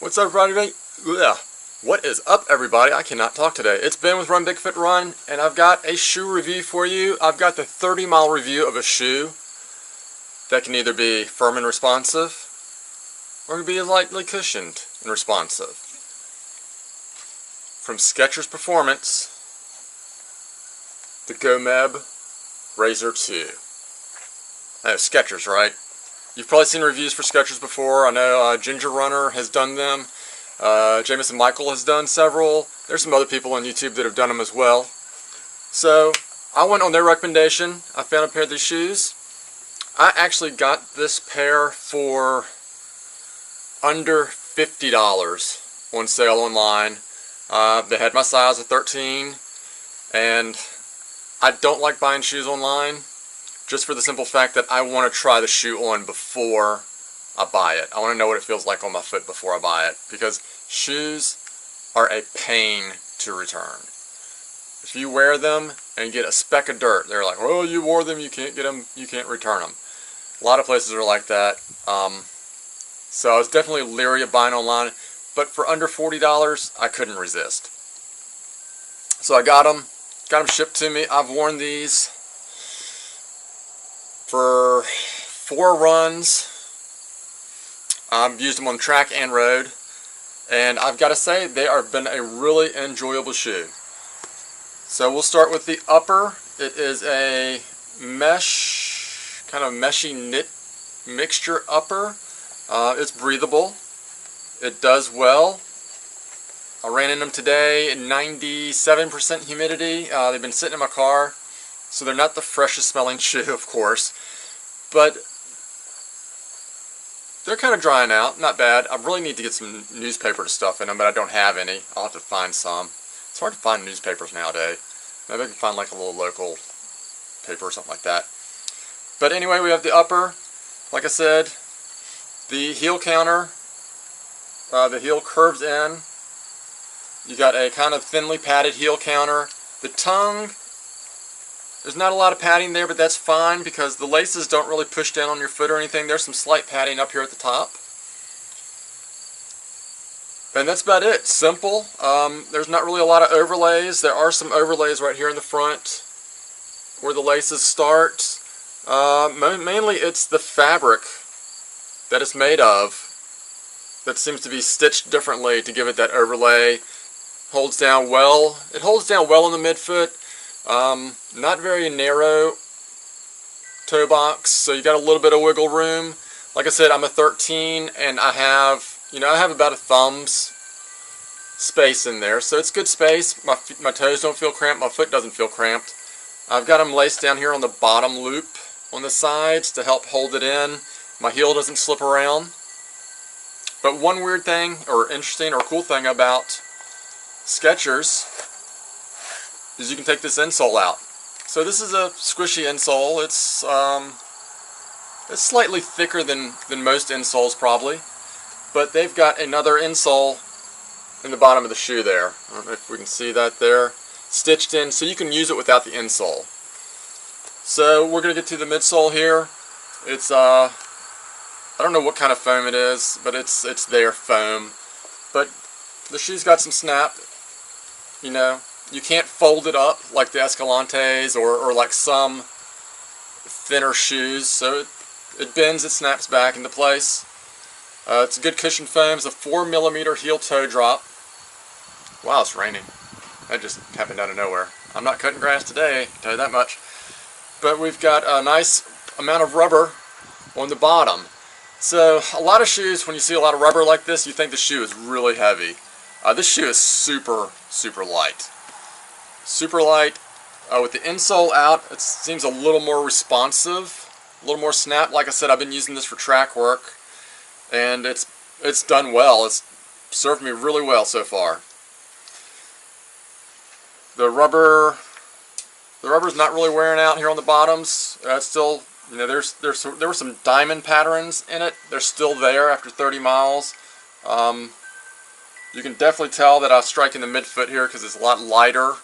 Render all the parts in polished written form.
What's up, everybody? Yeah. What is up, everybody? I cannot talk today. It's Ben with Run Big Fit Run, and I've got a shoe review for you. I've got the 30-mile review of a shoe that can either be firm and responsive or be lightly cushioned and responsive. From Skechers Performance, the Gomeb Razor 2. I know, Skechers, right? You've probably seen reviews for Skechers before. I know Ginger Runner has done them. Jameson Michael has done several. There's some other people on YouTube that have done them as well. So I went on their recommendation. I found a pair of these shoes. I actually got this pair for under $50 on sale online. They had my size of 13, and I don't like buying shoes online, just for the simple fact that I want to try the shoe on before I buy it. I want to know what it feels like on my foot before I buy it, because shoes are a pain to return. If you wear them and get a speck of dirt, they're like, well, you wore them, you can't get them, you can't return them. A lot of places are like that. So I was definitely leery of buying online, but for under $40, I couldn't resist. So I got them shipped to me. I've worn these for 4 runs. I've used them on track and road, and I've got to say they have been a really enjoyable shoe. So we'll start with the upper. It is a mesh, kind of meshy knit mixture upper. It's breathable. It does well. I ran in them today at 97% humidity. They've been sitting in my car, so they're not the freshest smelling shoe, of course, but they're kind of drying out. Not bad. I really need to get some newspaper stuff in them, but I don't have any. I'll have to find some. It's hard to find newspapers nowadays. Maybe I can find like a little local paper or something like that. But anyway, we have the upper. Like I said, the heel counter, the heel curves in. You got a kind of thinly padded heel counter. The tongue, there's not a lot of padding there, but that's fine because the laces don't really push down on your foot or anything. There's some slight padding up here at the top. And that's about it. Simple. There's not really a lot of overlays. There are some overlays right here in the front where the laces start. Mainly it's the fabric that it's made of that seems to be stitched differently to give it that overlay. Holds down well. It holds down well in the midfoot. Not very narrow toe box, so you got a little bit of wiggle room. Like I said, I'm a 13, and I have about a thumb's space in there, so it's good space. My toes don't feel cramped. My foot doesn't feel cramped. I've got them laced down here on the bottom loop on the sides to help hold it in. My heel doesn't slip around. But one weird thing, or interesting, or cool thing about Skechers is you can take this insole out. So this is a squishy insole. It's slightly thicker than most insoles probably, but they've got another insole in the bottom of the shoe there. I don't know if we can see that there, stitched in, so you can use it without the insole. So we're going to get to the midsole here. It's I don't know what kind of foam it is, but it's their foam. But the shoe's got some snap. You know, you can't fold it up like the Escalantes or like some thinner shoes, so it bends, it snaps back into place. It's a good cushion foam. It's a 4mm heel toe drop. Wow, it's raining. That just happened out of nowhere. I'm not cutting grass today, I can tell you that much. But we've got a nice amount of rubber on the bottom. So a lot of shoes, when you see a lot of rubber like this, you think the shoe is really heavy. This shoe is super light. Super light. With the insole out, it seems a little more responsive, a little more snap. Like I said, I've been using this for track work, and it's done well. It's served me really well so far. The rubber's not really wearing out here on the bottoms. It's still, you know, there were some diamond patterns in it. They're still there after 30 miles. You can definitely tell that I was striking the midfoot here because it's a lot lighter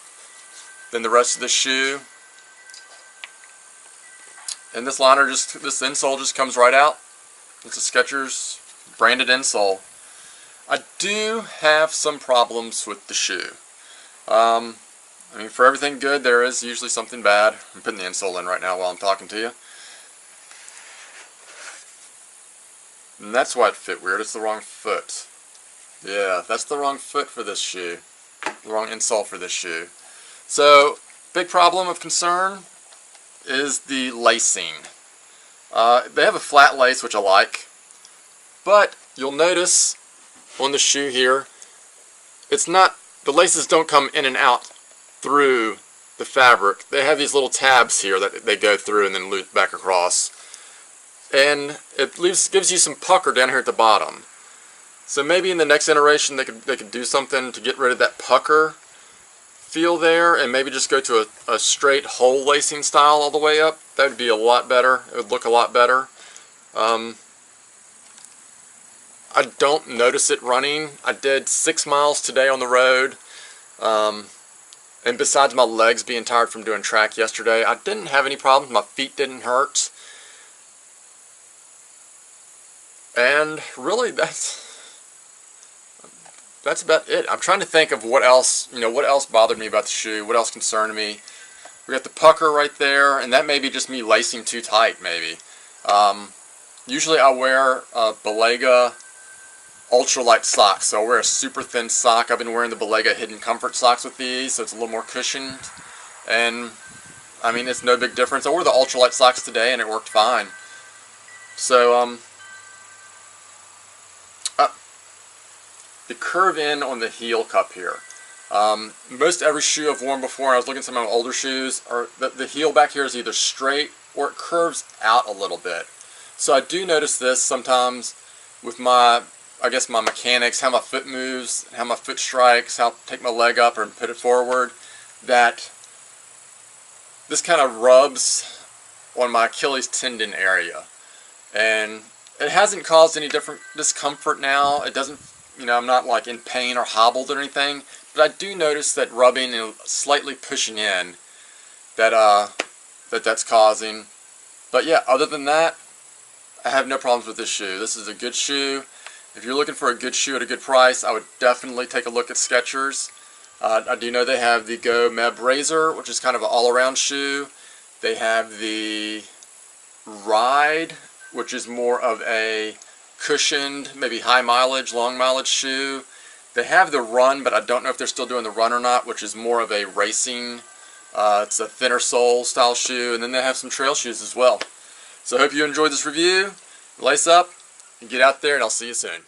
than the rest of the shoe. And this insole just comes right out. It's a Skechers branded insole. I do have some problems with the shoe. I mean, for everything good, there is usually something bad. I'm putting the insole in right now while I'm talking to you. And that's why it fit weird. It's the wrong foot. Yeah, that's the wrong foot for this shoe. The wrong insole for this shoe. So, big problem of concern is the lacing. They have a flat lace, which I like. But you'll notice on the shoe here, it's not, the laces don't come in and out through the fabric. They have these little tabs here that they go through and then loop back across. And it gives you some pucker down here at the bottom. So maybe in the next iteration they could do something to get rid of that pucker feel there and maybe just go to a straight hole lacing style all the way up. That would be a lot better. It would look a lot better. I don't notice it running. I did 6 miles today on the road. And besides my legs being tired from doing track yesterday, I didn't have any problems. My feet didn't hurt. And really, that's about it. I'm trying to think of what else, what else bothered me about the shoe, what else concerned me. We got the pucker right there, and that may be just me lacing too tight, maybe. Usually I wear Belega ultralight socks, so I'll wear a super thin sock. I've been wearing the Belega Hidden Comfort socks with these, so it's a little more cushioned. And, I mean, it's no big difference. I wore the ultralight socks today, and it worked fine. So, the curve in on the heel cup here. Most every shoe I've worn before, I was looking at some of my older shoes, the heel back here is either straight or it curves out a little bit. So I do notice this sometimes with my mechanics, how my foot moves, how my foot strikes, how I take my leg up and put it forward, that this kind of rubs on my Achilles tendon area. And it hasn't caused any different discomfort now. It doesn't, I'm not like in pain or hobbled or anything, but I do notice that rubbing and slightly pushing in that's causing. But yeah, other than that, I have no problems with this shoe. This is a good shoe. If you're looking for a good shoe at a good price, I would definitely take a look at Skechers. I do know they have the Go Meb Razor, which is kind of an all-around shoe. They have the Ride, which is more of a cushioned, maybe high mileage, long mileage shoe. They have the Run, but I don't know if they're still doing the Run or not, which is more of a racing, it's a thinner sole style shoe. And then they have some trail shoes as well. So I hope you enjoyed this review. Lace up and get out there, and I'll see you soon.